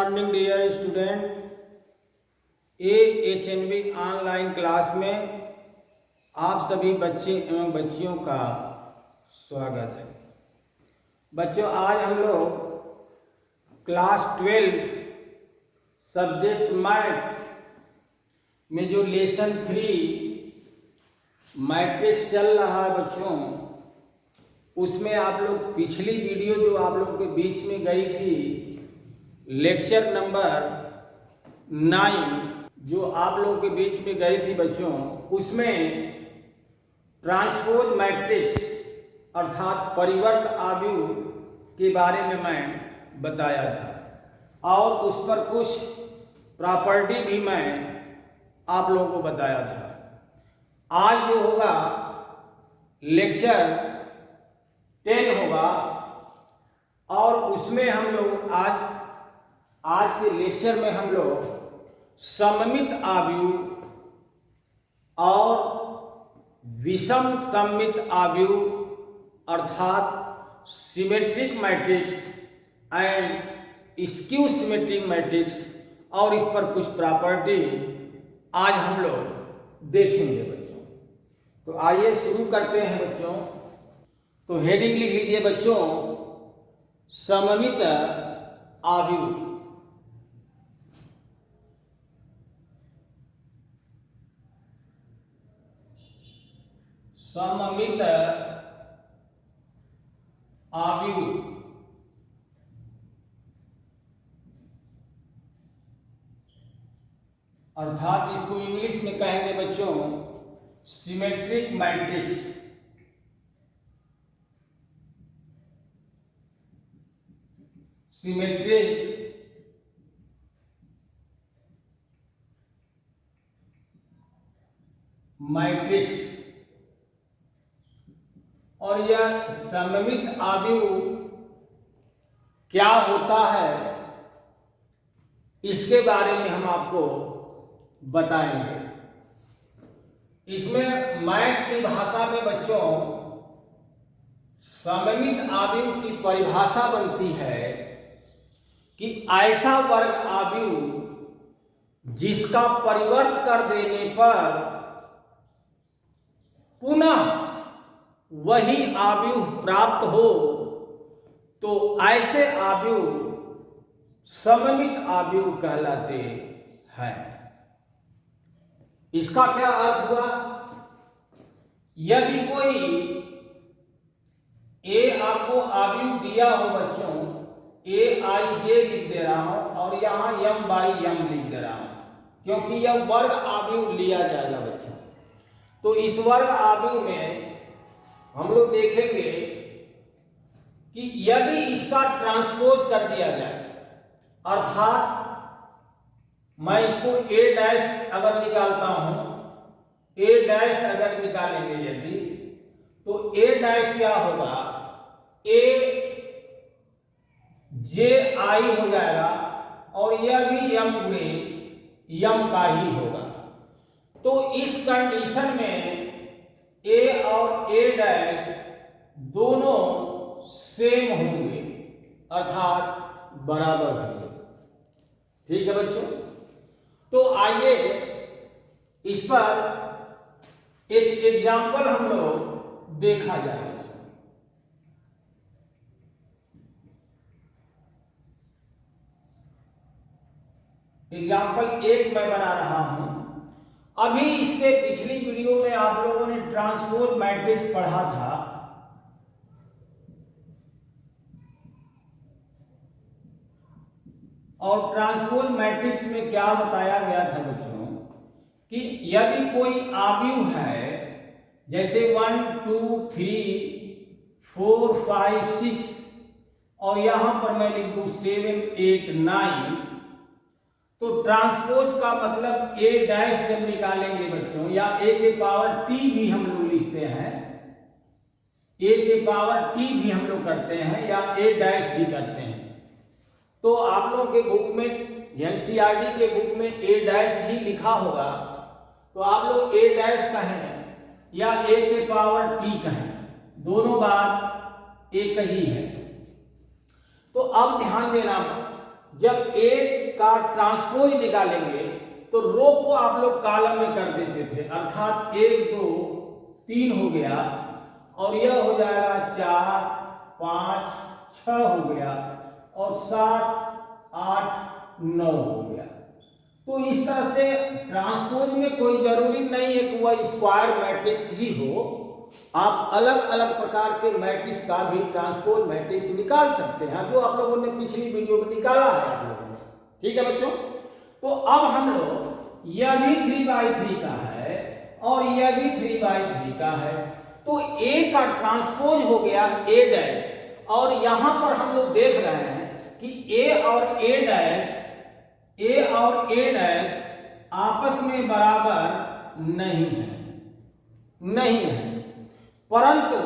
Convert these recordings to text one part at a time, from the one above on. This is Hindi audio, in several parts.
Morning dear student. AHNB online class में आप सभी बच्चे एवं बच्चियों का स्वागत है। बच्चों, आज हम लोग क्लास 12 सब्जेक्ट मैथ्स में जो लेसन 3 मैट्रिक्स चल रहा है बच्चों, उसमें आप लोग पिछली वीडियो जो आप लोग के बीच में गई थी, लेक्चर नंबर 9 जो आप लोग के बीच में गई थी बच्चों, उसमें ट्रांसपोज मैट्रिक्स अर्थात परिवर्त आव्यूह के बारे में मैं बताया था और उस पर कुछ प्रॉपर्टी भी मैं आप लोगों को बताया था। आज जो होगा लेक्चर 10 होगा और उसमें हम लोग आज के लेक्चर में हम लोग सममित आव्यूह और विषम सममित आव्यूह अर्थात symmetric matrix and skew symmetric matrix और इस पर कुछ प्रॉपर्टी आज हम लोग देखेंगे बच्चों। तो आइए शुरू करते हैं बच्चों। तो हेडिंग लिख लीजिए बच्चों, सममित आव्यूह। सममित आव्यूह अर्थात इसको इंग्लिश में कहेंगे बच्चों सिमेट्रिक मैट्रिक्स। Symmetric matrix. और यह सममित आव्यूह क्या होता है इसके बारे में हम आपको बताएंगे। इसमें मैथ की भाषा में बच्चों सममित आव्यूह की परिभाषा बनती है कि ऐसा वर्ग आव्यूह जिसका परिवर्त कर देने पर पुनः वही आव्यूह प्राप्त हो, तो ऐसे आव्यूह सममित आव्यूह कहलाते हैं। इसका क्या अर्थ हुआ? यदि कोई ए आपको आव्यूह दिया हो बच्चों, AIJ लिख दे रहा हूं और यहां M/M लिख दे रहा हूं क्योंकि यह वर्ग आव्यूह लिया जाएगा बच्चों। तो इस वर्ग आव्यूह में हम लोग देखेंगे कि यदि इसका ट्रांसपोज कर दिया जाए, अर्थात मैं इसको A' अगर निकालता हूं, A' अगर निकालेंगे यदि, तो A' क्या होगा? AJI हो जाएगा और यह भी M का ही होगा। तो इस कंडीशन में A और A' दोनों सेम होंगे अर्थात बराबर होंगे। ठीक है बच्चों। तो आइए इस पर एक एग्जाम्पल हम लोग देखा जाए। एग्जाम्पल 1 मैं बना रहा हूं। अभी इसके पिछली वीडियो में आप लोगों ने ट्रांसपोज मैट्रिक्स पढ़ा था और ट्रांसपोज मैट्रिक्स में क्या बताया गया था बच्चों कि यदि कोई आव्यूह है, जैसे 1 2 3 4 5 6 और यहां पर मैं लिख दूं 7 8 9, तो ट्रांसपोज का मतलब A' जब निकालेंगे बच्चों, या A के पावर T भी हम लोग लिखते हैं, A के पावर T भी हम लोग करते हैं या A' भी करते हैं। तो आप लोग के बुक में NCERT के बुक में A' ही लिखा होगा, तो आप लोग A' कहें या A के पावर T कहें, दोनों बात एक ही है। तो अब ध्यान देना, जब A का ट्रांसपोज निकालेंगे तो रो को आप लोग कॉलम में कर देते थे, अर्थात 1 2 3 हो गया और यह हो जाएगा 4 5 6 हो गया और 7 8 9 हो गया। तो इस तरह से ट्रांसपोज में कोई जरूरी नहीं है कि वह स्क्वायर मैट्रिक्स ही हो, आप अलग अलग प्रकार के मैट्रिक्स का भी ट्रांसपोज मैट्रिक्स निकाल सकते हैं, जो आप लोगों ने पिछली वीडियो में निकाला है आप लोगों ने। ठीक है बच्चों, तो अब हम लोग यह भी 3/3 का है और यह भी 3/3 का है, तो A का ट्रांसपोज हो गया A डैश, और यहां पर हम लोग देख रहे हैं कि A और A डैश आपस में बराबर नहीं है, परंतु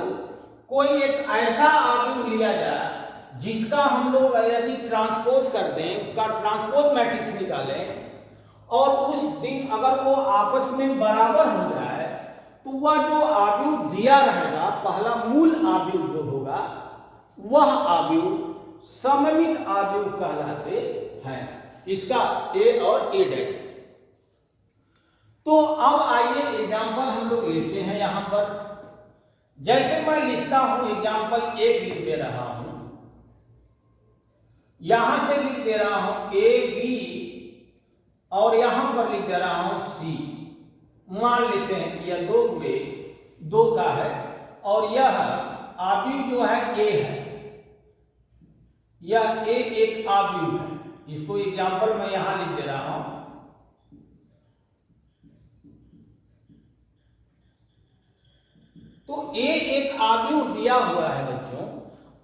कोई एक ऐसा आव्यूह लिया जाए जिसका हम लोग यदि ट्रांसपोज कर दें, उसका ट्रांसपोज मैट्रिक्स निकालें और उस दिन अगर वो आपस में बराबर हो जाए तो वह जो आव्यूह दिया रहेगा, पहला मूल आव्यूह जो होगा वह आव्यूह सममित आव्यूह कहलाते हैं, इसका A और A डैश। तो अब आइए एग्जाम्पल हम लोग लेते हैं। यहां पर जैसे मैं लिखता हूं एग्जाम्पल 1 लिख दे रहा हूं, यहां से लिख दे रहा हूं A B और यहां पर लिख दे रहा हूं C। मान लेते हैं कि यह 2 गुणे 2 का है और यह आव्यूह जो है A है, यह A एक आव्यूह है। इसको एग्जाम्पल मैं यहां लिख दे रहा हूं, तो A एक आव्यूह दिया हुआ है बच्चों।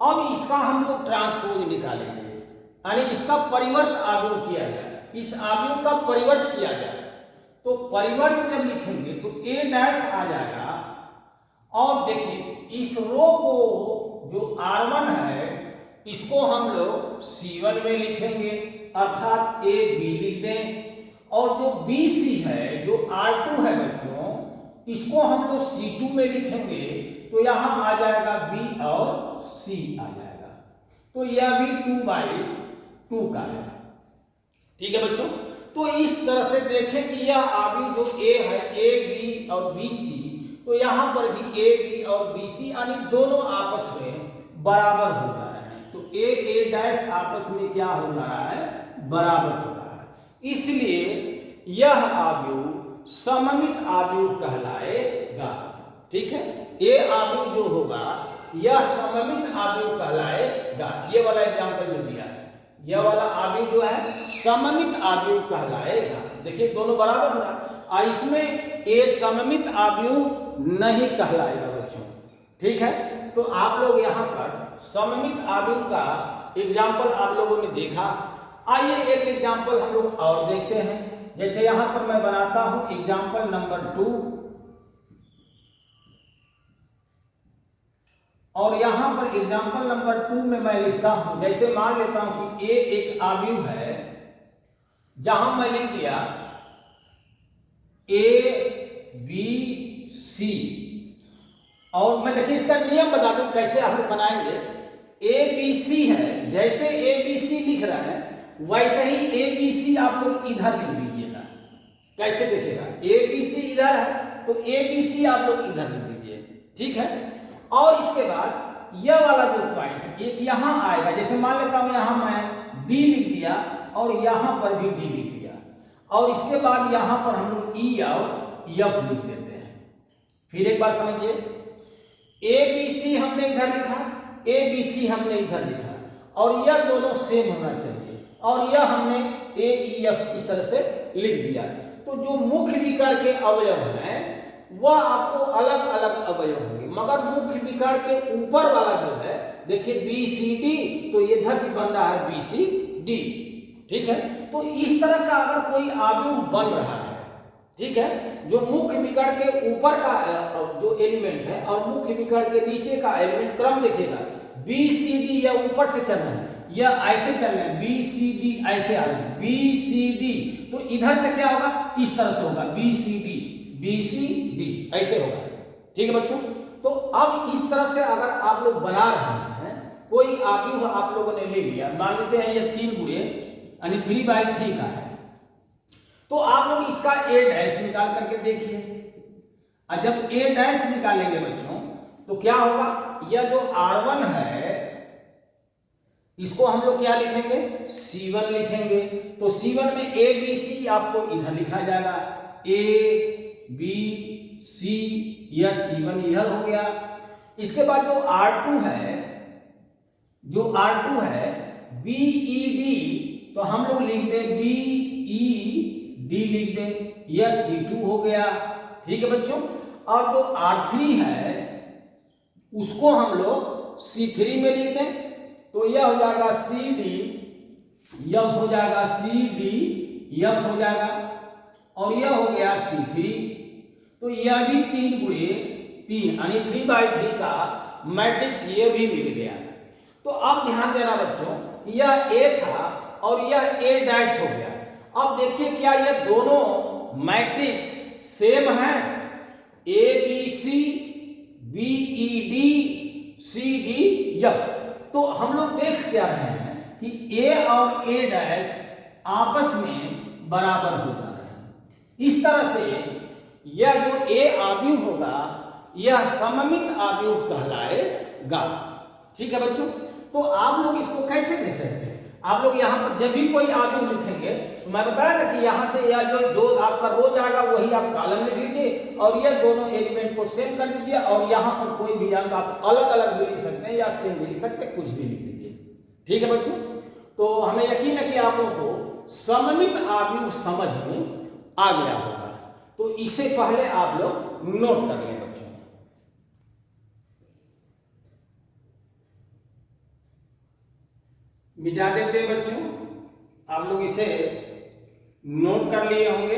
अब इसका हम लोग ट्रांसपोज निकालेंगे, यानी इसका परिवर्त आव्यूह किया जाए, इस आव्यूह का परिवर्त किया जाए। तो परिवर्त जब लिखेंगे तो A डैश आ जाएगा, और देखिए इस रो को जो R1 है इसको हम लोग C1 में लिखेंगे, अर्थात A B लिख दें, और जो BC है जो R2 है बच्चों इसको हम लोग C2 में लिखेंगे, तो यहां आ जाएगा B और C आ जाएगा, तो यह भी 2/2 का है। ठीक है बच्चों, तो इस तरह से देखें कि यह आव्यूह जो A है A B और BC, तो यहां पर भी A B और BC यानी दोनों आपस में बराबर हो जा रहे हैं, तो A डैश आपस में क्या हो जा रहा है, बराबर हो रहा है, इसलिए यह आव्यूह सममित आव्यूह कहलाएगा। ठीक है, A आव्यूह जो होगा यह सममित आव्यूह कहलाएगा। ये वाला एग्जांपल जो दिया है, यह वाला आव्यूह जो है सममित आव्यूह कहलाएगा। देखिए दोनों बराबर हो रहा है, इसमें A सममित आव्यूह नहीं कहलाएगा बच्चों। ठीक है, तो आप लोग यहाँ पर सममित आव्यूह का एग्जाम्पल आप लोगों ने देखा। आइए एक एग्जाम्पल हम लोग और देखते हैं। जैसे यहां पर मैं बनाता हूं एग्जाम्पल नंबर 2, और यहां पर एग्जाम्पल नंबर 2 में मैं लिखता हूं, जैसे मान लेता हूं कि A एक आव्यूह है, जहां मैं लिख दिया A B C, और मैं देखिए इसका नियम बता दूं कैसे हम लोग बनाएंगे। A B C है, जैसे A B C लिख रहा है वैसे ही A B C आप लोग इधर लिख दीजिएगा। कैसे देखिएगा, A B C इधर है तो A B C आप लोग इधर लिख दीजिए। ठीक है, और इसके बाद यह वाला जो पॉइंट है एक यहां आएगा, जैसे मान लेता हूं यहां मैं D लिख दिया और यहां पर भी D लिख दिया, और इसके बाद यहां पर हम लोग E और F लिख देते हैं। फिर एक बार समझिए, A B C हमने इधर लिखा, A B C हमने इधर लिखा, और यह दोनों सेम होना चाहिए, और यह हमने A E F इस तरह से लिख दिया। तो जो मुख्य विकर्ण के अवयव हैं वह आपको अलग अलग अवयव होंगे, मगर मुख्य विकर्ण के ऊपर वाला जो है देखिए B C D, तो इधर भी बन रहा है B C D। ठीक है, तो इस तरह का अगर कोई आव्यूह बन रहा है, ठीक है, जो मुख्य विकर्ण के ऊपर का जो एलिमेंट है और मुख्य विकर्ण के नीचे का एलिमेंट क्रम देखेगा, B C D या ऊपर से चल रहा है या ऐसे चल रहे हैं, B C D ऐसे आ रहे हैं, B C D, तो इधर से क्या होगा, इस तरह से होगा B C D ऐसे होगा। ठीक है बच्चों, तो अब इस तरह से अगर आप लोग बना रहे हैं, कोई आव्यूह आप लोगों ने ले लिया, मान लेते हैं ये 3 गुणे यानी 3/3 का है। तो आप लोग इसका a डैश निकाल करके देखिए। और जब a डैश निकालेंगे बच्चों तो क्या होगा, यह जो r1 है इसको हम लोग क्या लिखेंगे, C1 लिखेंगे। तो C1 में a b c आपको इधर लिखा जाएगा, a b c, यह C1 इधर हो गया। इसके बाद जो R2 है, b e d, तो हम लोग लिख दें b e d लिख दें, यह C2 हो गया। ठीक है बच्चों। और जो R3 है उसको हम लोग C3 में लिख दें, तो यह हो जाएगा सी डी, यफ हो जाएगा सी डी, यफ हो जाएगा, और यह हो गया C3। तो यह भी 3 यानी 3/3 का मैट्रिक्स ये भी मिल गया। तो अब ध्यान देना बच्चों, यह A था और यह A डैश हो गया। अब देखिए क्या ये दोनों मैट्रिक्स सेम है, A B C B E D C D F। तो हम लोग देख क्या रहे हैं कि A और A डैश आपस में बराबर हो जा रहे हैं। इस तरह से यह जो A आव्यूह होगा यह सममित आव्यूह कहलाएगा। ठीक है बच्चों। तो आप लोग इसको कैसे देख रहे थे, आप लोग यहाँ पर जब भी कोई आव्यूह लिखेंगे तो मैं बताया ना कि यहाँ से यह जो आपका रो जाएगा वही आप कॉलम लिख लीजिए और यह दोनों एलिमेंट को सेम कर दीजिए, और यहाँ पर कोई भी अंक आप अलग अलग भी लिख सकते हैं या सेम भी लिख सकते हैं, कुछ भी लिख दीजिए। ठीक है बच्चों। तो हमें यकीन है कि आप लोगों को सममित आव्यूह समझ में आ गया होगा। तो इससे पहले आप लोग नोट कर लें बच्चों। मिटा देते हैं बच्चों, आप लोग इसे नोट कर लिए होंगे।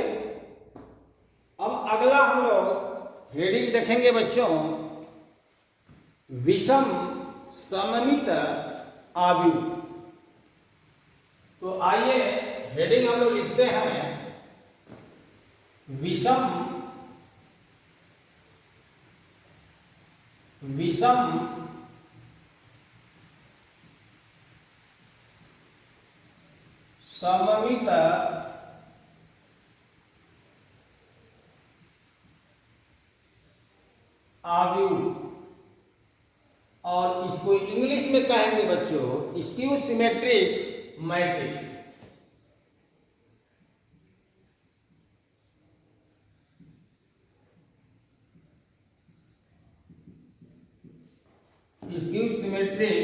अब अगला हम लोग हेडिंग देखेंगे बच्चों, विषम सममित आव्यूह। तो आइए हेडिंग हम लोग लिखते हैं, विषम सममित आव्यूह, और इसको इंग्लिश में कहेंगे बच्चों skew symmetric matrix. Skew symmetric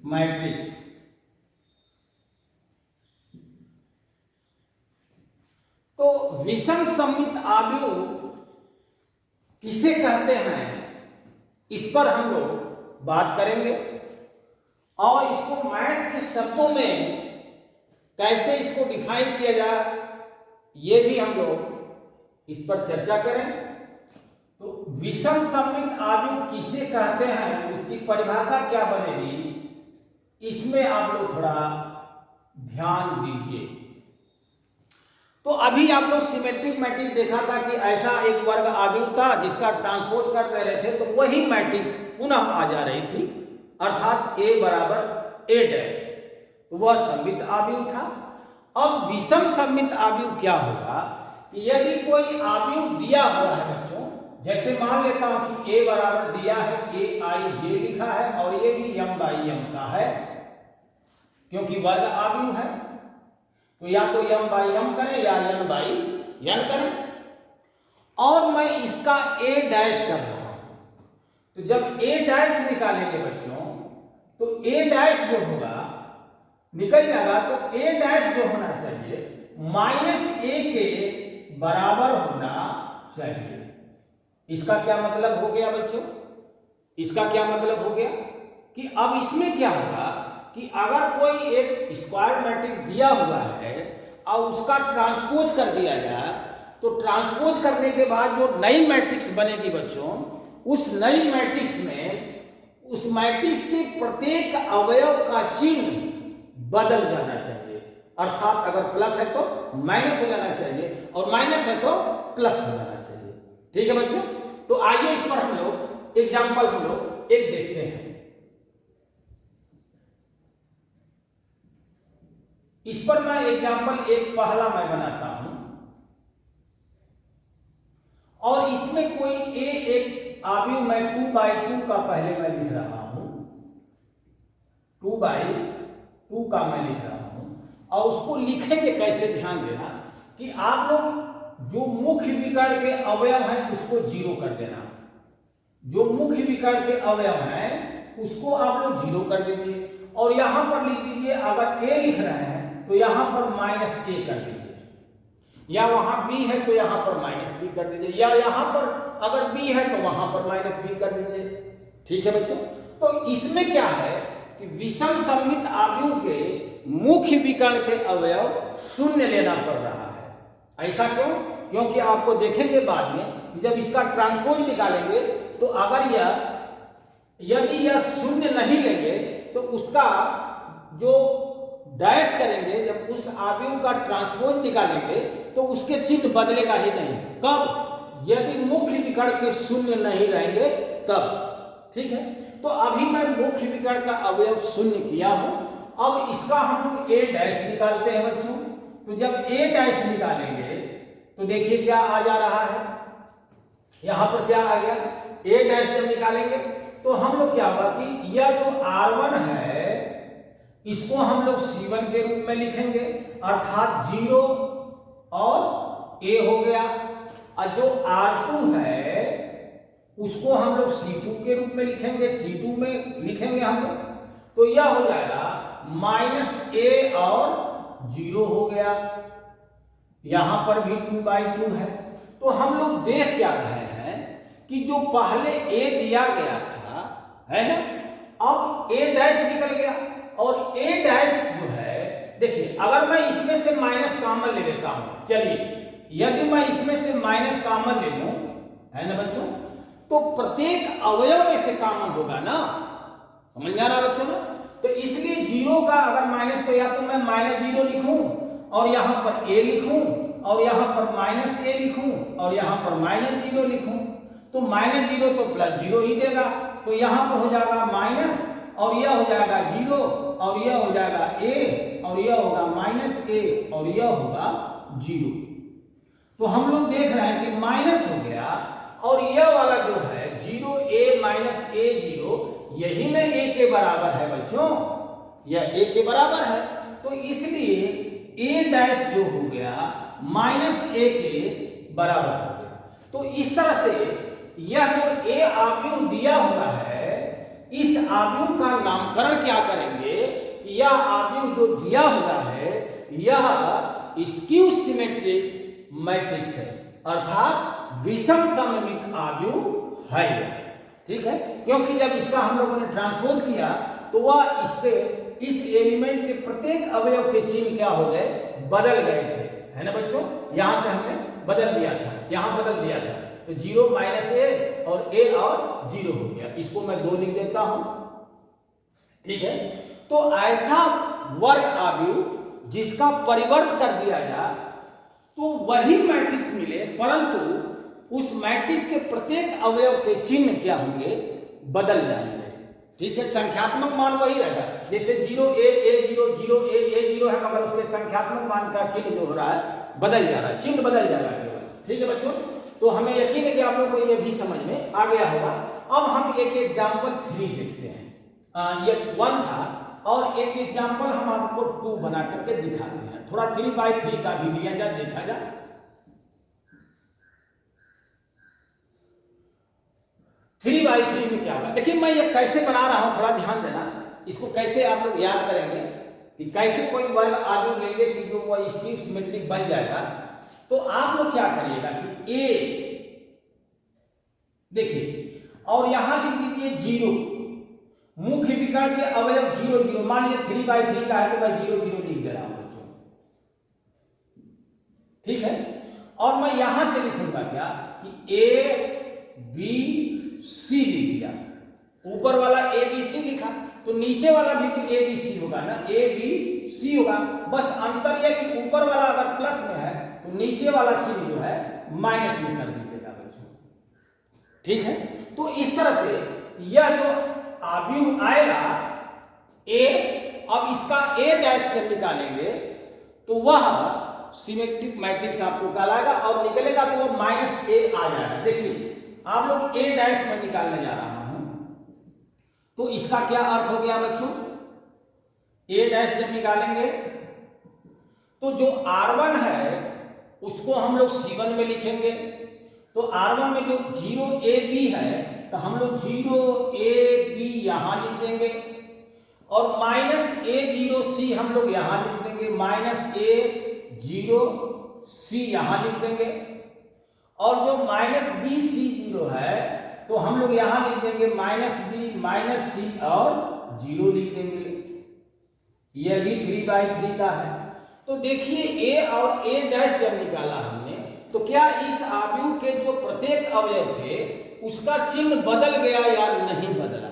matrix. तो विषम सममित आव्यूह किसे कहते हैं इस पर हम लोग बात करेंगे, और इसको मैथ के शब्दों में कैसे इसको डिफाइन किया जाए ये भी हम लोग इस पर चर्चा करें। तो विषम सममित आव्यूह किसे कहते हैं, उसकी परिभाषा क्या बनेगी, इसमें आप लोग थोड़ा ध्यान दीजिए। तो अभी आप लोग सिमेट्रिक मैट्रिक्स देखा था कि ऐसा एक वर्ग आव्यूह था जिसका ट्रांसपोज कर दे रहे थे तो वही मैट्रिक्स पुनः आ जा रही थी, अर्थात A बराबर A डैश, तो वह सममित आव्यूह था। अब विषम सममित आव्यूह क्या होगा, यदि कोई आव्यूह दिया हुआ है बच्चों, जैसे मान लेता हूं कि A बराबर दिया है, AIJ लिखा है और ये भी m/m का है, क्योंकि वर्ग आव्यूह है, तो या तो m/m करें या n/n करें, और मैं इसका A डैश कर रहा हूं। तो जब A डैश निकालेंगे बच्चों तो A डैश जो होगा निकल जाएगा, तो A डैश जो होना चाहिए -a के बराबर होना चाहिए। इसका क्या मतलब हो गया बच्चों, इसका क्या मतलब हो गया कि अब इसमें क्या होगा कि अगर कोई एक स्क्वायर मैट्रिक्स दिया हुआ है और उसका ट्रांसपोज कर दिया जाए, तो ट्रांसपोज करने के बाद जो नई मैट्रिक्स बनेगी बच्चों, उस नई मैट्रिक्स में उस मैट्रिक्स के प्रत्येक अवयव का चिन्ह बदल जाना चाहिए, अर्थात अगर प्लस है तो माइनस हो जाना चाहिए और माइनस है तो प्लस हो जाना चाहिए। ठीक है बच्चों। तो आइए इस पर हम लोग एग्जाम्पल हम लोग एक देखते हैं। इस पर मैं एग्जाम्पल एक पहला मैं बनाता हूं और इसमें कोई एक आव्यूह मैं 2/2 का पहले मैं लिख रहा हूं, 2/2 का मैं लिख रहा हूं। और उसको लिखेंगे कैसे, ध्यान देना कि आप लोग जो मुख्य विकर्ण के अवयव हैं उसको 0 कर देना। जो मुख्य विकर्ण के अवयव हैं उसको आप लोग 0 कर दीजिए और यहां पर लिख दीजिए, अगर a लिख रहे हैं तो यहां पर -a कर दीजिए, या वहां b है तो यहां पर -b कर दीजिए, या यहां पर अगर b है तो वहां पर -b कर दीजिए। ठीक है बच्चों, तो इसमें क्या है कि विषम सममित आव्यूह के मुख्य विकर्ण के अवयव 0 लेना पड़ रहा है। ऐसा क्यों? क्योंकि आपको देखेंगे बाद में जब इसका ट्रांसपोज निकालेंगे तो अगर यदि यह 0 नहीं लेंगे तो उसका जो डैश करेंगे, जब उस आव्यूह का ट्रांसपोज निकालेंगे तो उसके चिन्ह बदलेगा ही नहीं। कब? यदि मुख्य विकर्ण के 0 नहीं रहेंगे तब। ठीक है, तो अभी मैं मुख्य विकर्ण का अवयव 0 किया हूं। अब इसका हम लोग a डैश निकालते हैं बच्चों। तो जब a डैश निकालेंगे तो देखिए क्या आ जा रहा है, यहां पर क्या आ गया, a डैश जब निकालेंगे तो हम लोग क्या होगा कि यह जो r1 है इसको हम लोग c1 के रूप में लिखेंगे, अर्थात 0 और a हो गया। और जो r2 है उसको हम लोग c2 के रूप में लिखेंगे, c2 में लिखेंगे हम लोग, तो यह हो जाएगा -a और 0 हो गया। यहां पर भी 2/2 है। तो हम लोग देख क्या रहे हैं कि जो पहले a दिया गया था, है ना, अब a डैश निकल गया और a डैश जो है, देखिए अगर मैं इसमें से माइनस कॉमन ले लेता हूं, चलिए यदि मैं इसमें से माइनस कॉमन ले लूं, है ना बच्चों, तो प्रत्येक अवयव में से कॉमन होगा ना, समझ आ रहा बच्चों ना। तो इसलिए 0 का अगर माइनस, तो या तो मैं -0 लिखूं और यहां पर a लिखूं और यहां पर -a लिखूं और यहां पर -0 लिखूं, तो -0 तो +0 ही देगा, तो यहां पर हो जाएगा माइनस और यह हो जाएगा 0 और यह हो जाएगा a और यह होगा -a और यह होगा 0। तो हम लोग देख रहे हैं कि माइनस हो गया और यह वाला जो है 0a -a0 यही में a के बराबर है बच्चों, यह a के बराबर है। तो इसलिए a डैश जो हो गया -a के बराबर हो गया। तो इस तरह से यह जो a आव्यूह दिया हुआ है, इस आव्यूह का नामकरण क्या करेंगे, यह आव्यूह जो दिया हुआ है यह स्क्यू सिमेट्रिक मैट्रिक्स है, अर्थात विषम सममित आव्यूह है। ठीक है, क्योंकि जब इसका हम लोगों ने ट्रांसपोज किया तो वह इसके इस एलिमेंट के प्रत्येक अवयव के चिन्ह क्या हो गए, बदल गए थे, है ना बच्चों। यहां से हमने बदल दिया था, यहां बदल दिया था, तो 0 -a और a और 0 हो गया। इसको मैं 2 लिख देता हूं। ठीक है, तो ऐसा वर्ग आव्यूह जिसका परिवर्त कर दिया जाए तो वही मैट्रिक्स मिले, परंतु उस मैट्रिक्स के प्रत्येक अवयव के चिन्ह क्या होंगे, बदल जाएंगे। ठीक है, संख्यात्मक मान वही रहेगा, जैसे 0a a0 0a a0 है, मगर उसमें संख्यात्मक मान का चिन्ह जो हो रहा है बदल जा रहा है, चिन्ह बदल जा रहा है केवल। ठीक है बच्चों, तो हमें यकीन है कि आप लोगों को ये भी समझ में आ गया होगा। अब हम एक एग्जाम्पल 3 देखते हैं। ये 1 था और एक एग्जाम्पल हम आपको 2 बना करके दिखाते हैं। थोड़ा 3/3 का भी लिया जाए, देखा जाए। 3/3 में क्या होगा, देखिए मैं ये कैसे बना रहा हूं, थोड़ा ध्यान देना। इसको कैसे आप लोग याद करेंगे कि कैसे कोई वर्ग आव्यूह लेंगे कि जो वो स्क्यू सिमेट्रिक बन जाएगा। तो आप लोग क्या करिएगा कि a देखिए और यहां लिख दीजिए 0, मुख्य विकर्ण के अवयव 0 0, मान लीजिए 3/3 का है तो मैं 0 0 लिख दे रहा हूं बच्चों। ठीक है, और मैं यहां से लिखूंगा क्या कि a b c लिख दिया, ऊपर वाला a b c लिखा तो नीचे वाला भी तो a b c होगा ना, a b c होगा। बस अंतर यह कि ऊपर वाला अगर प्लस में है तो नीचे वाला चिन्ह जो है माइनस में कर दीजिएगा बच्चों। ठीक है, तो इस तरह से यह जो आव्यूह आएगा a, अब इसका a डैश जब निकालेंगे तो वह सिमेट्रिक मैट्रिक्स आपको कहलाएगा और निकलेगा तो वो माइनस ए आ जाएगा। देखिए आप लोग ए डैश में निकालने जा रहा हूं, तो इसका क्या अर्थ हो गया बच्चों, ए डैश जब निकालेंगे तो जो R1 है उसको हम लोग C1 में लिखेंगे। तो R1 में जो 0AB है तो हम लोग 0AB यहां लिख देंगे और माइनस A0C हम लोग यहां लिख देंगे, माइनस A0C यहां लिख देंगे। और जो माइनस BC0 है तो हम लोग यहां लिख देंगे माइनस B माइनस C और 0 लिख देंगे। यह भी 3/3 का है। तो देखिए ए और ए डैश जब निकाला हमने तो क्या इस आव्यूह के जो प्रत्येक अवयव थे उसका चिन्ह बदल गया या नहीं बदला।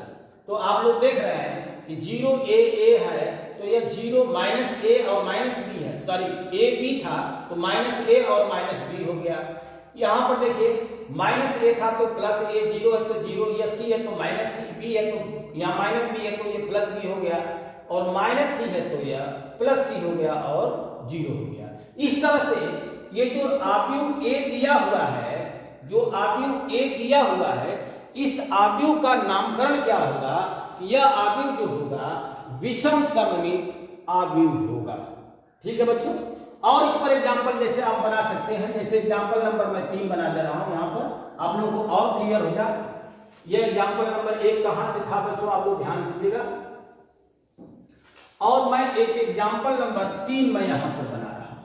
तो आप लोग देख रहे हैं कि 0A है तो यह 0 माइनस ए और माइनस बी है, सॉरी ए बी था तो माइनस ए और माइनस बी हो गया। यहां पर देखिए माइनस ए था तो प्लस ए, 0 है तो 0, यह सी है तो माइनस सी, बी है तो यहाँ माइनस बी है तो ये प्लस बी हो गया और माइनस सी है तो यह प्लस सी हो गया और 0 हो गया। इस तरह से ये जो आव्यूह ए दिया हुआ है, जो आव्यूह ए दिया हुआ है, इस आव्यूह का नामकरण क्या होगा, यह आव्यूह जो होगा विषम सममित आव्यूह होगा। ठीक है बच्चों। और इस पर एग्जांपल जैसे आप बना सकते हैं, जैसे एग्जांपल नंबर मैं 3 बना दे रहा हूं, यहां पर आप लोगों को और क्लियर हो जाए। यह एग्जांपल नंबर 1 कहां से था बच्चों, आप लोग ध्यान दीजिएगा। और मैं एक एग्जांपल नंबर 3 मैं यहां पर बना रहा हूं।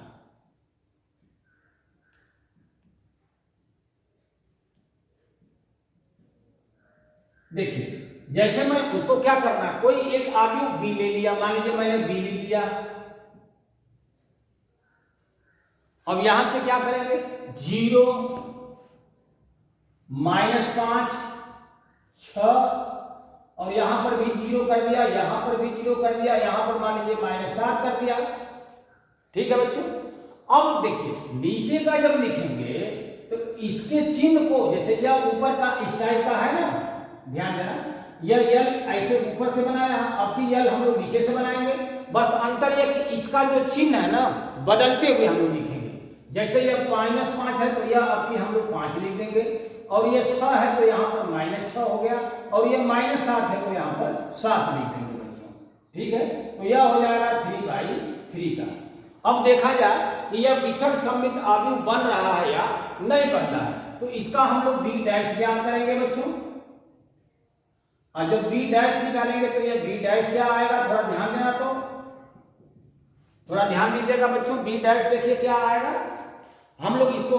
देखिए जैसे मैं उसको क्या करना, कोई एक आव्यूह बी ले लिया, मान लीजिए मैंने बी लिख दिया। अब यहां से क्या करेंगे, 0 माइनस 5 6 और यहां पर भी 0 कर दिया, यहां पर भी 0 कर दिया, यहां पर मान लीजिए माइनस 7 कर दिया। ठीक है बच्चों। अब देखिए नीचे का जब लिखेंगे तो इसके चिन्ह को, जैसे यह ऊपर का इस टाइप का है ना, ध्यान देना, यह यल ऐसे ऊपर से बनाया, अब भी यल हम लोग नीचे से बनाएंगे। बस अंतर यह कि इसका जो चिन्ह है ना बदलते हुए हम लोग लिखेंगे। जैसे यह माइनस 5 है तो यह अब की हम लोग 5 लिख देंगे और यह 6 है तो यहां पर माइनस 6 हो गया और यह माइनस 7 है तो यहां पर 7 लिख देंगे बच्चों। ठीक है, तो यह हो जाएगा 3/3 का। अब देखा जाए कि यह विषम सममित आव्यूह बन रहा है या नहीं बन रहा है, तो इसका हम लोग बी डैश ज्ञात करेंगे बच्चों। और जब बी डैश निकालेंगे तो यह बी डैश क्या आएगा, थोड़ा ध्यान देना, तो थोड़ा ध्यान दीजिएगा बच्चों। बी डैश देखिए क्या आएगा, हम लोग इसको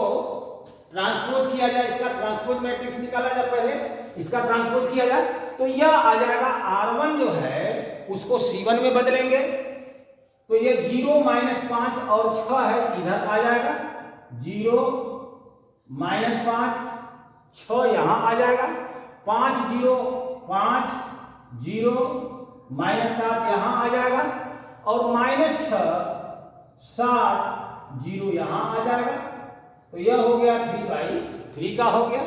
ट्रांसपोज किया जाए, इसका ट्रांसपोज मैट्रिक्स निकाला जाए, पहले इसका ट्रांसपोज किया जाए तो यह आ जाएगा R1 जो है उसको C1 में बदलेंगे तो ये 0 माइनस 5 और 6 है इधर आ जाएगा, 0 माइनस 5 6 यहां आ जाएगा, 5 0 5 0 माइनस 7 यहां आ जाएगा और माइनस 6 7 0 यहां आ जाएगा। तो यह हो गया 3/3 का हो गया।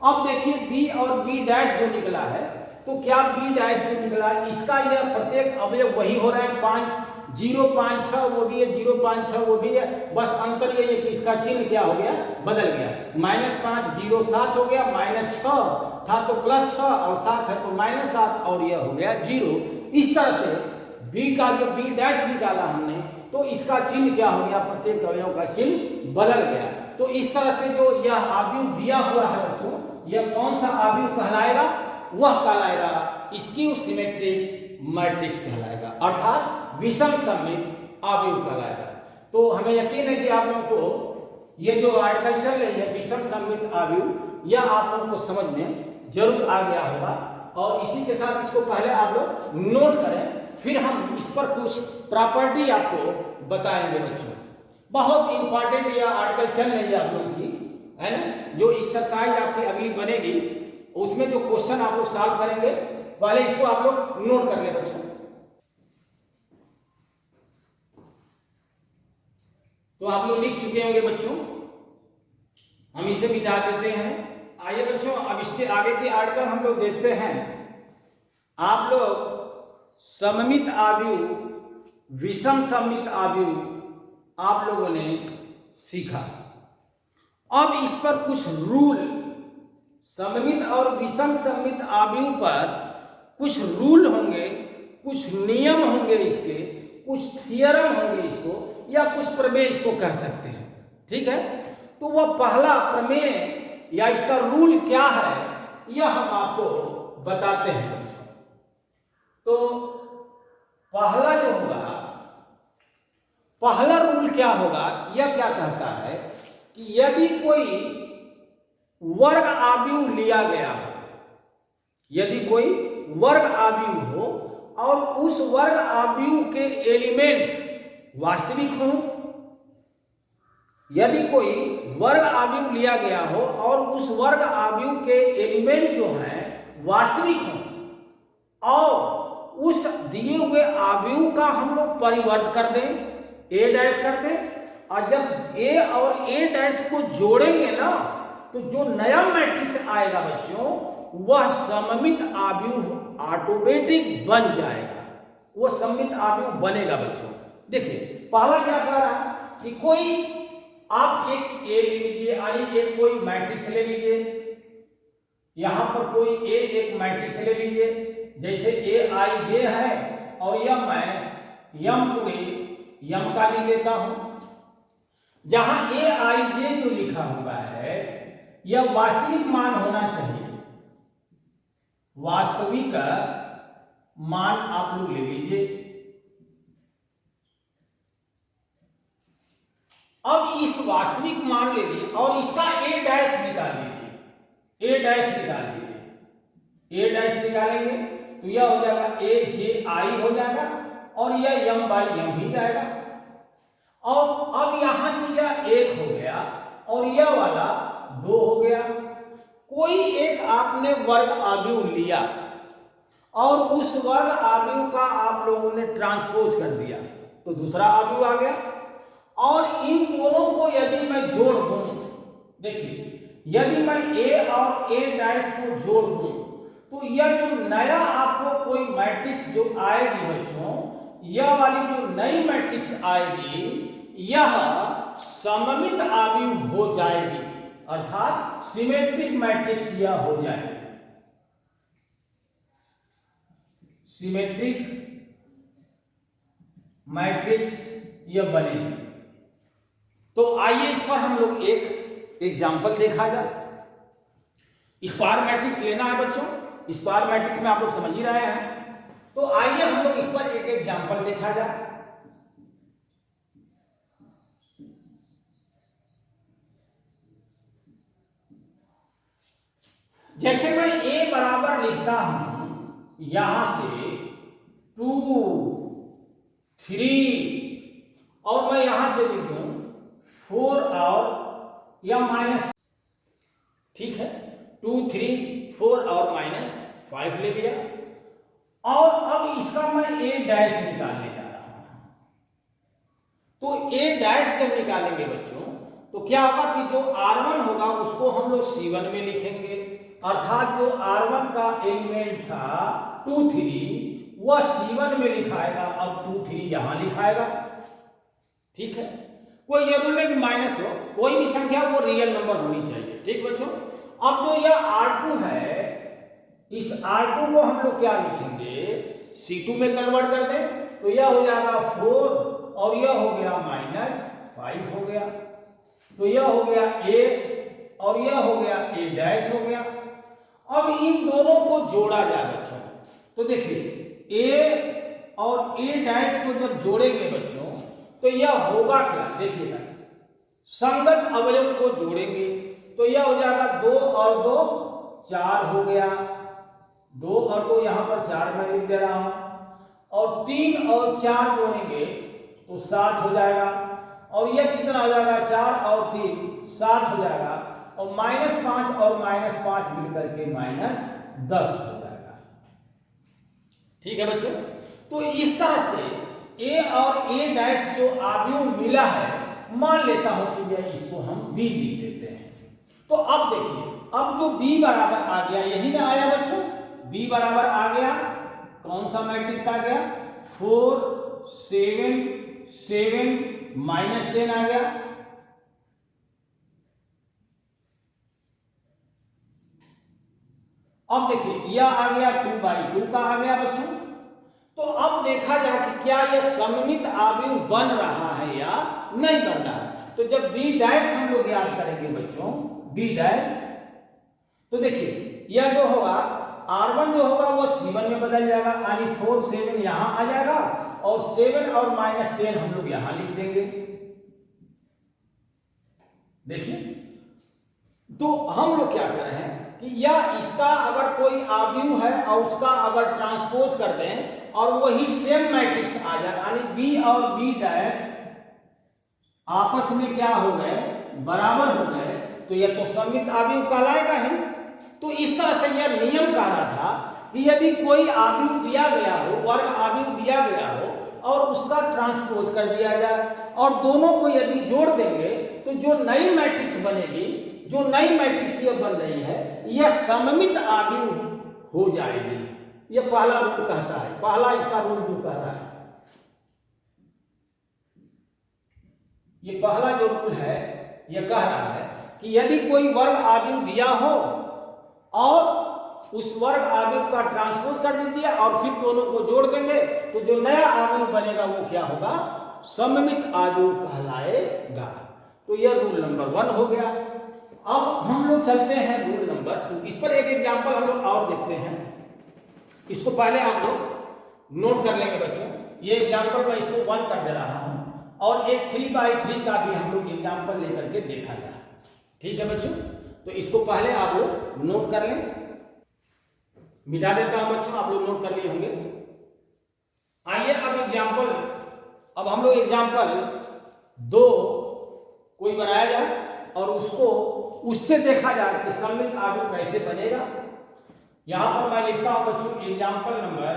अब देखिए बी और बी डैश जो निकला है, तो क्या बी डैश जो निकला इसका यह प्रत्येक अवयव वही हो रहे हैं, 5 0 5 6 वो भी है, 0 5 6 वो भी है, बस अंतर ये है कि इसका चिन्ह क्या हो गया, बदल गया। -5 0 7 हो गया, -6 था तो +6 और 7 है तो -7 और यह हो गया 0। इस तरह से बी का जो बी डैश निकाला हमने तो इसका चिन्ह क्या हो गया, प्रत्येक अवयव का चिन्ह बदल गया। तो इस तरह से जो यह आव्यूह दिया हुआ है बच्चों, यह कौन सा आव्यूह कहलाएगा, वह कहलाएगा स्क्यू सिमेट्रिक मैट्रिक्स कहलाएगा, अर्थात विषम सममित आव्यूह कहलाएगा। तो हमें यकीन है कि आप लोगों को ये जो आर्टिकल चल रही है विषम सममित आव्यूह, यह आप लोगों को समझ में जरूर आ गया होगा। और इसी के साथ इसको पहले आप लोग नोट करें, फिर हम इस पर कुछ प्रॉपर्टी आपको बताएंगे बच्चों। बहुत इंपॉर्टेंट यह आर्टिकल चल रही है आप लोगों की, है ना। जो एक्सरसाइज आपकी अगली बनेगी उसमें जो क्वेश्चन आप लोग सॉल्व करेंगे, पहले इसको आप लोग नोट कर ले बच्चों। तो आप लोग लिख चुके होंगे बच्चों, हम इसे मिटा देते हैं। आइए बच्चों अब इसके आगे के आर्टिकल हम लोग देखते हैं। आप लोग सममित आव्यूह, विषम सममित आव्यूह, आप लोगों ने सीखा। अब इस पर कुछ रूल, सममित और विषम सममित आव्यूह पर कुछ रूल होंगे, कुछ नियम होंगे, इसके कुछ थियरम होंगे इसको, या कुछ प्रमेय इसको कह सकते हैं। ठीक है, तो वह पहला प्रमेय या इसका रूल क्या है यह हम आपको बताते हैं बच्चों। तो पहला जो होगा, पहला रूल क्या होगा, यह क्या कहता है कि यदि कोई वर्ग आव्यूह लिया गया हो, यदि कोई वर्ग आव्यूह हो और उस वर्ग आव्यूह के एलिमेंट वास्तविक हो, यदि कोई वर्ग आव्यूह लिया गया हो और उस वर्ग आव्यूह के एलिमेंट जो हैं वास्तविक हो और उस दिए हुए आव्यूह का हम लोग परिवर्त कर दें, ए डैश कर दें, और जब ए और ए डैश को जोड़ेंगे ना तो जो नया मैट्रिक्स आएगा बच्चों वह सममित आव्यूह ऑटोमेटिक बन जाएगा, वो सममित आव्यूह बनेगा बच्चों। देखिए पहला क्या कह रहा है कि कोई आप एक ए ले लीजिए, यानी एक कोई मैट्रिक्स ले लीजिए, यहां पर कोई ए एक मैट्रिक्स ले लीजिए, जैसे ए आई जे है और यह मैं यम पूरे यम का ले लेता हूं। जहां ए आई जे जो लिखा हुआ है यह वास्तविक मान होना चाहिए, वास्तविक मान आप लोग ले लीजिए। अब इस वास्तविक मान ले लिए और इसका ए डैश निकाल लीजिए, ए डैश निकाल लीजिए, ए डैश निकालेंगे तो यह हो जाएगा ए जे आई हो जाएगा और यह यम बाई यम ही जाएगा। और अब यहां से यह एक हो गया और यह वाला दो हो गया। कोई एक आपने वर्ग आव्यूह लिया और उस वर्ग आव्यूह का आप लोगों ने ट्रांसपोज कर दिया तो दूसरा आव्यूह आ गया। और इन दोनों को यदि मैं जोड़ दूं, देखिए यदि मैं ए और ए डैश को जोड़ दूं तो यह जो नया आपको कोई मैट्रिक्स जो आएगी बच्चों, यह वाली जो नई मैट्रिक्स आएगी यह सममित आव्यूह हो जाएगी, अर्थात सिमेट्रिक मैट्रिक्स यह हो जाएगी, सिमेट्रिक मैट्रिक्स यह बनेगी। तो आइए इस पर हम लोग एक एग्जाम्पल देखा जाए। स्क्वायर मैट्रिक्स लेना है बच्चों, स्क्वायर मैट्रिक्स में आप लोग समझ ही रहे हैं, तो आइए हम लोग इस पर एक एग्जाम्पल देखा जाए। जैसे मैं a बराबर लिखता हूं यहां से 2 3 और मैं यहां से लिख दूं 4 और या माइनस, ठीक है 2 3 4 और -5 ले लिया। और अब इसका मैं a डैश निकालने जा रहा हूं। तो a डैश जब निकालेंगे बच्चों तो क्या होगा कि जो r1 होगा उसको हम लोग c1 में लिखेंगे, अर्थात जो r1 का एलिमेंट था 2 3 वह c1 में लिखाएगा, अब 2 3 यहां लिखाएगा। ठीक है, कोई जरूरी नहीं कि माइनस हो, कोई भी संख्या वो रियल नंबर होनी चाहिए। ठीक बच्चों, अब जो यह r2 है इस r2 को हम लोग क्या लिखेंगे, c2 में कन्वर्ट कर दें तो यह हो जाएगा 4 और यह हो गया -5 हो गया, तो यह हो गया a और यह हो गया a डैश हो गया। अब इन दोनों को जोड़ा जाए बच्चों, तो देखिए a और a डैश को जब जोड़ेंगे बच्चों तो यह होगा क्या, देखिएगा संगत अवयव को जोड़ेंगे तो यह हो जाएगा 2 और 2 4 हो गया, 2 और 2 यहां पर 4 मैं लिख दे रहा हूं, और 3 और 4 जोड़ेंगे तो 7 हो जाएगा, और यह कितना हो जाएगा 4 और 3 7 हो जाएगा, और -5 और -5 मिलकर के -10 हो जाएगा। ठीक है बच्चों, तो इस तरह से a और a डैश जो आव्यूह मिला है मान लेता हूं कि यह इसको हम b लिख देते हैं। तो अब देखिए अब जो b बराबर आ गया, यही ना आया बच्चों, b बराबर आ गया, कौन सा मैट्रिक्स आ गया 4 7 7 -10 आ गया। अब देखिए यह आ गया 2/2 का आ गया बच्चों। तो अब देखा जाए कि क्या यह सममित अवयव बन रहा है या नहीं बन रहा है। तो जब b डैश हम लोग याद करेंगे बच्चों, b डैश, तो देखिए यह जो होगा r1 जो होगा वो c1 में बदल जाएगा, यानी 4 7 यहां आ जाएगा और 7 और -10 हम लोग यहां लिख देंगे। देखिए तो हम लोग क्या कर रहे हैं कि या इसका अगर कोई अवयव है और उसका अगर ट्रांसपोज कर दें और वही सेम मैट्रिक्स आ जाए, यानी b और b डैश आपस में क्या हो गए, बराबर हो गए, तो यह तो सममित अवयव कहलाएगा ही। तो इस तरह से यह नियम कह रहा था कि यदि कोई अवयव दिया गया हो, वर्ग अवयव दिया गया हो और उसका ट्रांसपोज कर दिया जाए और दोनों को यदि जोड़ देंगे तो जो नई मैट्रिक्स बनेगी, जो नई मैट्रिक्स ये बन रही है, यह सममित अवयव हो जाएगी। यह पहला रूल कहता है, पहला इसका रूल जो कह रहा है, ये पहला जो रूल है यह कह रहा है कि यदि कोई वर्ग अवयव दिया हो और उस वर्ग अवयव का ट्रांसपोज कर दीजिए और फिर दोनों को जोड़ देंगे तो जो नया अवयव बनेगा वो क्या होगा, सममित अवयव कहलाएगा। तो यह रूल नंबर 1 हो गया। अब हम लोग चलते हैं रूल नंबर 2। इस पर एक एग्जांपल हम लोग और देखते हैं। इसको पहले आप लोग नोट कर लेंगे बच्चों। ये एग्जांपल मैं इसको 1 कर दे रहा हूं और एक 3/3 का भी हम लोग एग्जांपल लेकर के देखा जाए। ठीक है बच्चों, तो इसको पहले आप लोग नोट कर लें। मिटा देता हूं बच्चों, आप लोग नोट कर लिए होंगे। आइए अब हम लोग एग्जांपल 2 कोई बनाया जाए और उसको उससे देखा जाए कि सममित अवयव कैसे बनेगा। यहां पर मैं लिखता हूं बच्चों एग्जांपल नंबर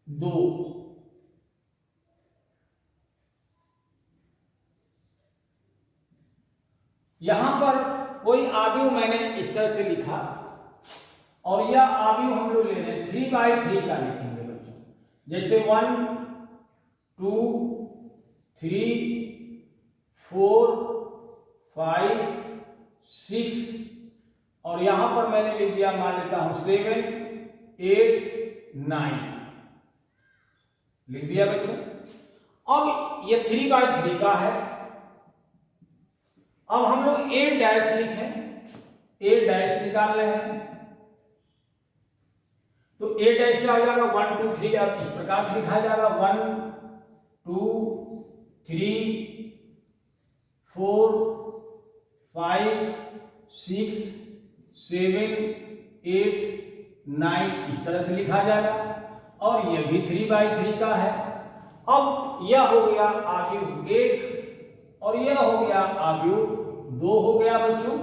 2। यहां पर कोई अवयव मैंने इस तरह से लिखा और यह अवयव हम लोग ले रहे हैं 3/3 का लिखेंगे बच्चों। जैसे 1 2 3 4 5 6 और यहां पर मैंने लिख दिया, मान लेता हूं 7 8 9 लिख दिया बच्चों। अब ये 3/3 का है। अब हम लोग a डैश लिखें, a डैश निकाल रहे हैं तो a डैश क्या हो जाएगा 1 2 3। अब इस प्रकार से लिखा जाएगा 1 2 3 4 5 6 7 8 9 इस तरह से लिखा जाएगा और यह भी 3/3 का है। अब यह हो गया अवयव 1 और यह हो गया अवयव 2 हो गया बच्चों।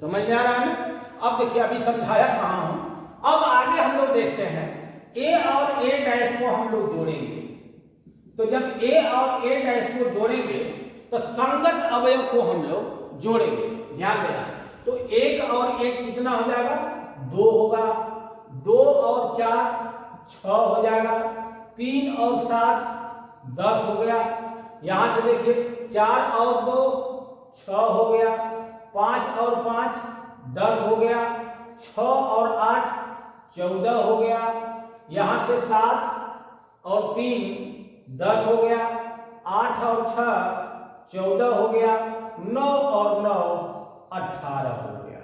समझ में आ रहा है ना? अब देखिए अभी समझाया कहां हूं। अब आगे हम लोग देखते हैं a और a डैश को हम लोग जोड़ेंगे। तो जब a और a डैश को जोड़ेंगे तो संगत अवयव को हम लोग जोड़ेंगे। ध्यान देना, तो 1 और 1 कितना हो जाएगा, 2 होगा। 2 और 4 6 हो जाएगा। 3 और 7 10 हो गया। यहां से देखिए 4 और 2 6 हो गया। 5 और 5 10 हो गया। 6 और 8 14 हो गया। यहां से 7 और 3 10 हो गया। 8 और 6 14 हो गया। 9 और 9 18 हो गया।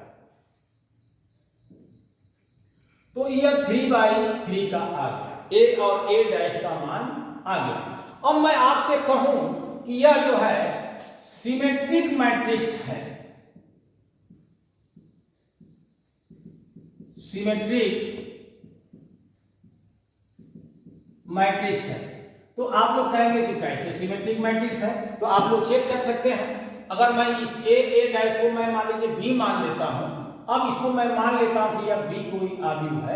तो यह 3/3 का आ गया। a और a डैश का मान आ गया। अब मैं आपसे कहूं कि यह जो है सिमेट्रिक मैट्रिक्स है, सिमेट्रिक मैट्रिक्स है, तो आप लोग कहेंगे कि कैसे सिमेट्रिक मैट्रिक्स है। तो आप लोग चेक कर सकते हैं। अगर मैं इस a डैश को मैं मान लीजिए b मान लेता हूं, अब इसको मैं मान लेता हूं कि यह b कोई अवयव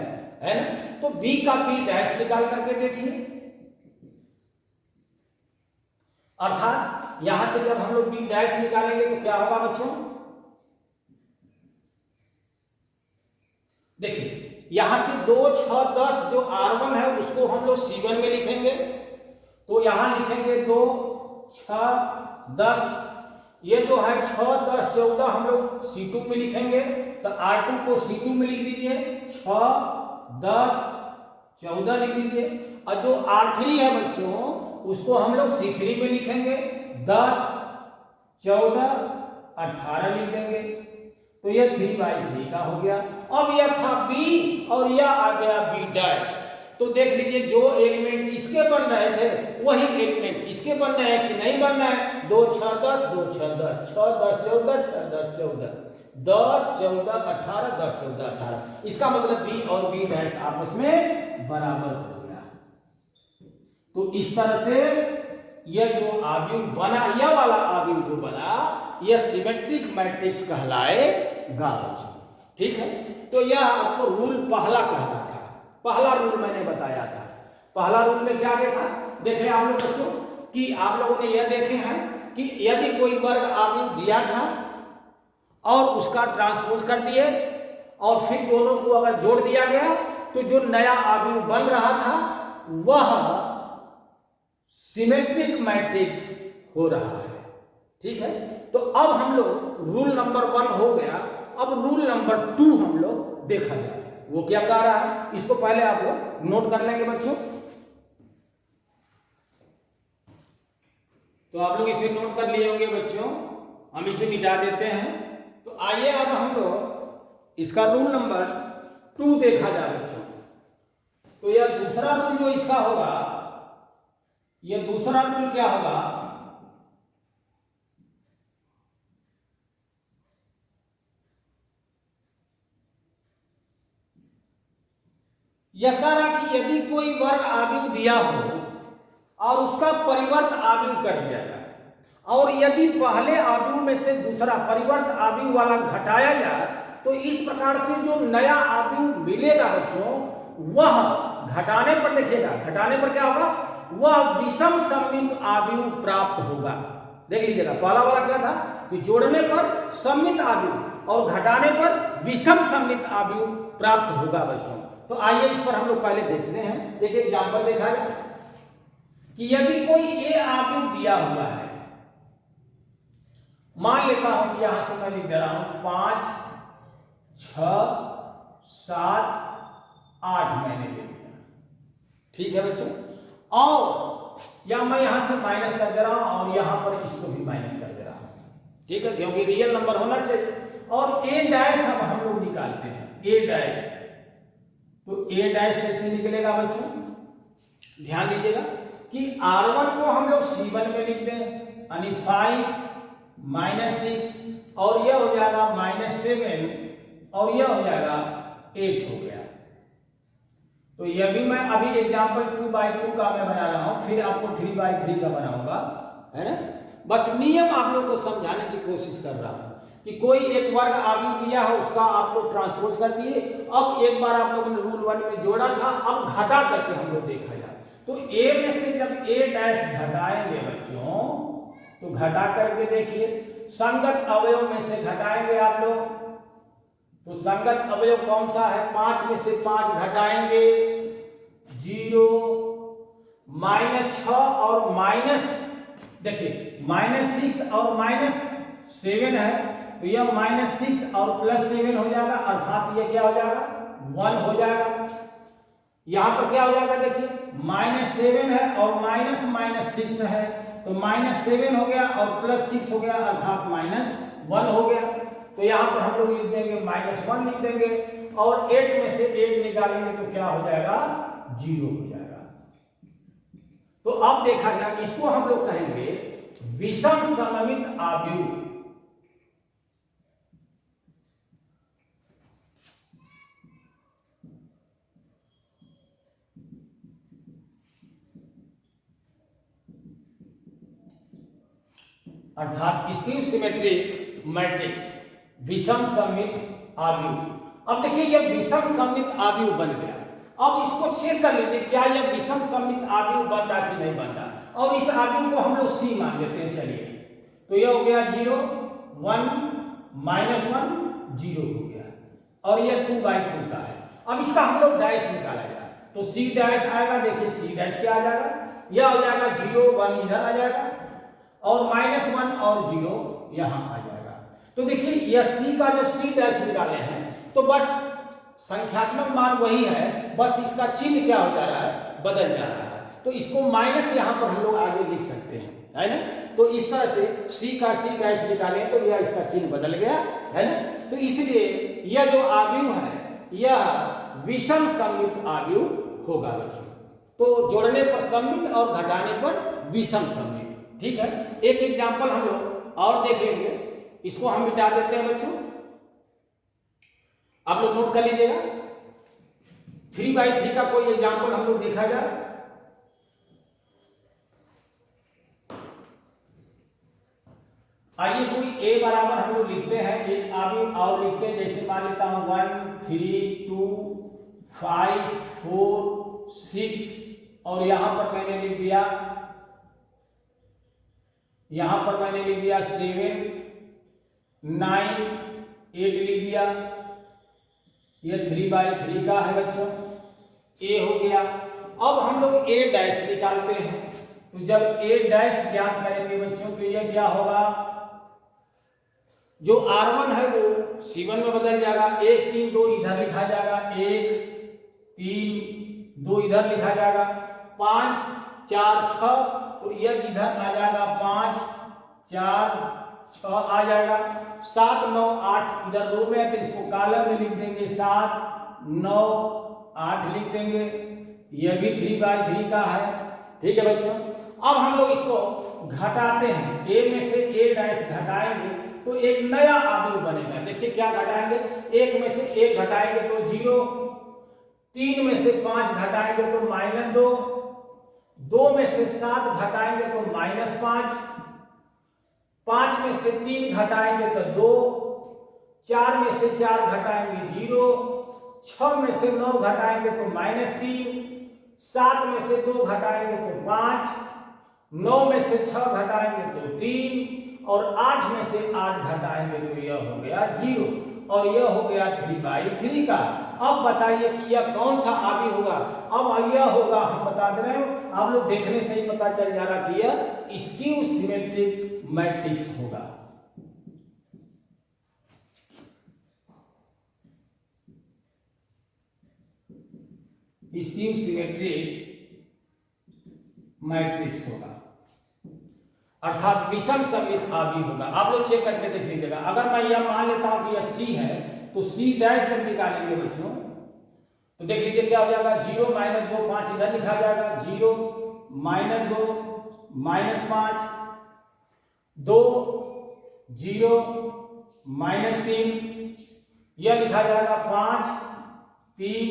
है ना, तो b का b डैश निकाल करके देखिए। अर्थात यहां से जब हम लोग b डैश निकालेंगे तो क्या होगा बच्चों, देखिए यहां से 2, 6, 10 जो R1 है उसको हम लोग C1 में लिखेंगे। तो यहां लिखेंगे 2, 6, 10। ये जो है 6, 10, 14 हम लोग C2 में लिखेंगे। तो R2 को C2 में लिख दीजिए, 6, 10, 14 लिख दीजिए। और जो R3 है बच्चों उसको हम लोग C3 में लिखेंगे, 10, 14, 18 लिख देंगे। तो ये 3/3 का हो गया। अब यह था B और यह आ गया B'। तो देख लीजिए जो एलिमेंट इसके बन रहे थे वही एलिमेंट इसके बन रहे हैं कि नहीं बन रहा है। 2, 6, 10, 2, 6, 10, 6, 10, 14, 6, 10, 14, 10, 14, 18, 10, 14, 18। इसका मतलब B और B' आपस में बराबर हो गया। तो इस तरह से यह जो आव्यूह बना, यह वाला आव्यूह जो बना, यह सिमेट्रिक मैट्रिक्स कहलाएगा बच्चों। ठीक है। तो यह आपको रूल पहला कहना था। पहला रूल मैंने बताया था। पहला रूल में क्या देखा, देखे आप लोग बच्चों कि आप लोगों ने यह देखे हैं कि यदि कोई वर्ग आव्यूह दिया था और उसका ट्रांसपोज कर दिए और फिर दोनों को अगर जोड़ दिया गया तो जो नया आव्यूह बन रहा था वह सिमेट्रिक मैट्रिक्स हो रहा है। ठीक है। तो अब हम लोग रूल नंबर 1 हो गया। अब रूल नंबर 2 हम लोग देखा जाए वो क्या कह रहा है। इसको पहले आप लोग नोट कर लेंगे बच्चों। तो आप लोग इसे नोट कर लिए होंगे बच्चों। हम इसे मिटा देते हैं। तो आइए अब हम लोग इसका रूल नंबर 2 देखा जाए बच्चों। तो यह दूसरा रूल जो इसका होगा, यह दूसरा रूल क्या होगा, यह कह रहा कि यदि कोई वर्ग आव्यूह दिया हो और उसका परिवर्त आव्यूह कर दिया जाए और यदि पहले आव्यूह में से दूसरा परिवर्त आव्यूह वाला घटाया जाए तो इस प्रकार से जो नया आव्यूह मिलेगा बच्चों वह घटाने पर, देखिएगा घटाने पर क्या होगा, वह विषम सममित आव्यूह प्राप्त होगा। देख लीजिएगा पहला वाला क्या था कि जोड़ने पर सममित आव्यूह और घटाने पर विषम सममित आव्यूह प्राप्त होगा बच्चों। तो आइए इस पर हम लोग पहले देखते हैं। एक एग्जाम्पल देखा जाए कि यदि कोई ए आव्यूह दिया हुआ है, मान लेता हूं कि यहां से मैं लिख दे रहा हूं 5, 6, 7, 8 मैंने ले लिया। ठीक है बच्चों। और या मैं यहां से माइनस कर दे रहा हूं और यहां पर इसको भी माइनस कर दे रहा हूं। ठीक है, क्योंकि रियल नंबर होना चाहिए। और ए डैश हम लोग निकालते हैं, ए डैश। तो ए डैश कैसे निकलेगा बच्चों, ध्यान दीजिएगा कि R1 को हम लोग C1 में लिख दें, यानी 5, -6 और यह हो जाएगा -7 और यह हो जाएगा 8 हो गया। तो यह भी मैं अभी एग्जाम्पल 2/2 का मैं बना रहा हूं, फिर आपको 3/3 का बनाऊंगा, है ना। बस नियम आप लोग को समझाने की कोशिश कर रहा हूं कि कोई एक वर्ग आव्यूह दिया है उसका आप लोग ट्रांसपोज कर दिए। अब एक बार आप लोगों ने रूल 1 में जोड़ा था, अब घटा करके हम लोग देखा जाए। तो ए में से जब ए डैश घटाएंगे बच्चों तो घटा करके देखिए, संगत अवयव में से घटाएंगे आप लोग। तो संगत अवयव कौन सा है, 5 में से 5 घटाएंगे 0, -6 और देखिए -6 और -7 है। तो यह -6 और +7 हो जाएगा, अर्थात यह क्या हो जाएगा 1 हो जाएगा। यहां पर क्या हो जाएगा देखिए, -7 है और -6 है, तो -7 हो गया और +6 हो गया, अर्थात -1 हो गया। तो यहां पर हम लोग लिख देंगे -1 लिख देंगे और 8 में से 8 निकालेंगे तो क्या हो जाएगा 0 हो जाएगा। तो अब देखा जाए इसको हम लोग कहेंगे विषम सममित आव्यूह। अर्थात इसकी सिमेट्रिक मैट्रिक्स विषम सममित आव्यूह। अब देखिए यह विषम सममित आव्यूह बन गया। अब इसको चेक कर लीजिए क्या यह विषम सममित आव्यूह बन रहा कि नहीं बन रहा। और इस आव्यूह को हम लोग C मान लेते हैं। चलिए तो यह हो गया 0, 1, -1, 0 हो गया और यह 2/2 का है। अब इसका हम लोग डैश निकाला जाए तो सी डैश आएगा, देखिए सी डैश क्या आ जाएगा, यह हो जाएगा 0 1 इधर आ जाएगा और -1 और 0 यहां आ जाएगा। तो देखिए यह सी का जब सी डैश निकाले हैं तो बस संख्यात्मक मान वही है, बस इसका चिन्ह क्या हो जा रहा है, बदल जा रहा है। तो इसको माइनस यहां पर हम लोग आगे लिख सकते हैं, है ना। तो इस तरह से सी का सी डैश निकालें तो यह इसका चिन्ह बदल गया, है ना। तो इसलिए यह जो आव्यूह है यह विषम सममित आव्यूह होगा बच्चों। तो जोड़ने पर सममित और घटाने पर विषम सममित, ठीक है। एक एग्जांपल हम लोग और देख लेंगे, इसको हम मिटा देते हैं बच्चों, आप लोग नोट कर लीजिएगा। 3/3 का कोई एग्जांपल हम लोग देखा जाए। आइए कोई a बराबर हम लोग लिखते हैं, एक आव्यूह और लिखते हैं, जैसे मान लेता हूं 1 3 2 5 4 6 और यहां पर मैंने लिख दिया 7 9 8 लिख दिया। यह 3/3 का है बच्चों, a हो गया। अब हम लोग a डैश निकालते हैं, तो जब a डैश ज्ञात करेंगे बच्चों तो यह क्या होगा, जो R1 है वो C1 में बदल जाएगा, 1 3 2 इधर लिखा जाएगा, 1 3 2 इधर लिखा जाएगा, 5 4 6 तो यह इधर आ जाएगा, 5 4 6 आ जाएगा, 7 9 8 इधर रो में है तो इसको कॉलम में लिख देंगे, 7 9 8 लिख देंगे। यह भी 3/3 का है, ठीक है बच्चों। अब हम लोग इसको घटाते हैं, a में से a डैश घटाएंगे तो एक नया आव्यूह बनेगा। देखिए क्या घटाएंगे, 1 में से 1 घटाएंगे तो 0, 3 में से 5 घटाएंगे तो -2, 2 में से 7 घटाएंगे तो -5, 5 में से 3 घटाएंगे तो 2, 4 में से 4 घटाएंगे 0, 6 में से 9 घटाएंगे तो -3, 7 में से 2 घटाएंगे तो 5, 9 में से 6 घटाएंगे तो 3 और 8 में से 8 घटाएंगे तो यह हो गया 0 और यह हो गया 3/3 का। अब बताइए कि यह कौन सा आव्यूह होगा। अब यह होगा, हम बता दे रहे हैं, आप लोग देखने से ही पता चल जा रहा कि यह स्क्यू सिमेट्रिक मैट्रिक्स होगा। स्क्यू सिमेट्रिक मैट्रिक्स होगा, अर्थात विषम सममित आव्यूह होगा। आप लोग चेक करके देख लीजिएगा। अगर मैं यह मान लेता हूं कि यह C है तो C डैश जब निकालेंगे बच्चों तो देख लीजिए क्या हो जाएगा, 0 -2 5 इधर लिखा जाएगा, 0 -2 -5 2 0 -3 यह लिखा जाएगा, 5 3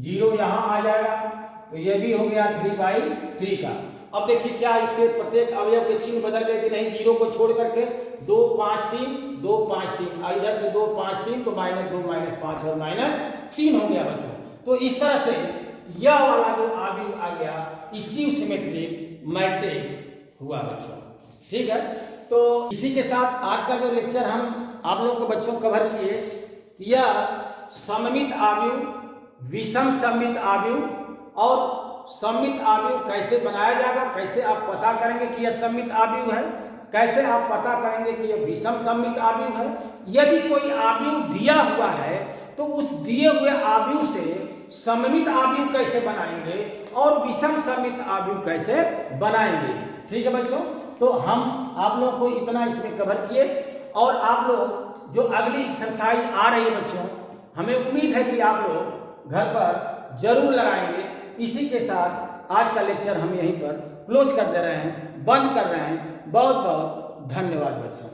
0 यहां आ जाएगा तो यह भी हो गया 3/3 का। अब देखिए क्या इसके प्रत्येक अवयव के चिन्ह बदल गए कि नहीं, 0 को छोड़ करके 2 5 3 2 5 3, इधर से 2 5 3 तो -2 -5 और -3 हो गया बच्चों। तो इस तरह से यह वाला जो आव्यूह आ गया स्क्यू सिमेट्रिक मैट्रिक्स हुआ बच्चों, ठीक है। तो इसी के साथ आज का जो लेक्चर हम आप लोगों को बच्चों कवर किए, यह सममित आव्यूह, विषम सममित आव्यूह और सममित आव्यूह कैसे बनाया जाएगा, कैसे आप पता करेंगे कि यह सममित आव्यूह है, कैसे आप पता करेंगे कि यह विषम सममित आव्यूह है। यदि कोई आव्यूह दिया हुआ है तो उस दिए हुए आव्यूह से सममित आव्यूह कैसे बनाएंगे और विषम सममित आव्यूह कैसे बनाएंगे, ठीक है बच्चों। तो हम आप लोगों को इतना इसमें कवर किए और आप लोग जो अगली एक्सरसाइज आ रही है बच्चों, हमें उम्मीद है कि आप लोग घर पर जरूर लगाएंगे। इसी के साथ आज का लेक्चर हम यहीं पर क्लोज कर दे रहे हैं, बंद कर रहे हैं। बहुत बहुत धन्यवाद बच्चों।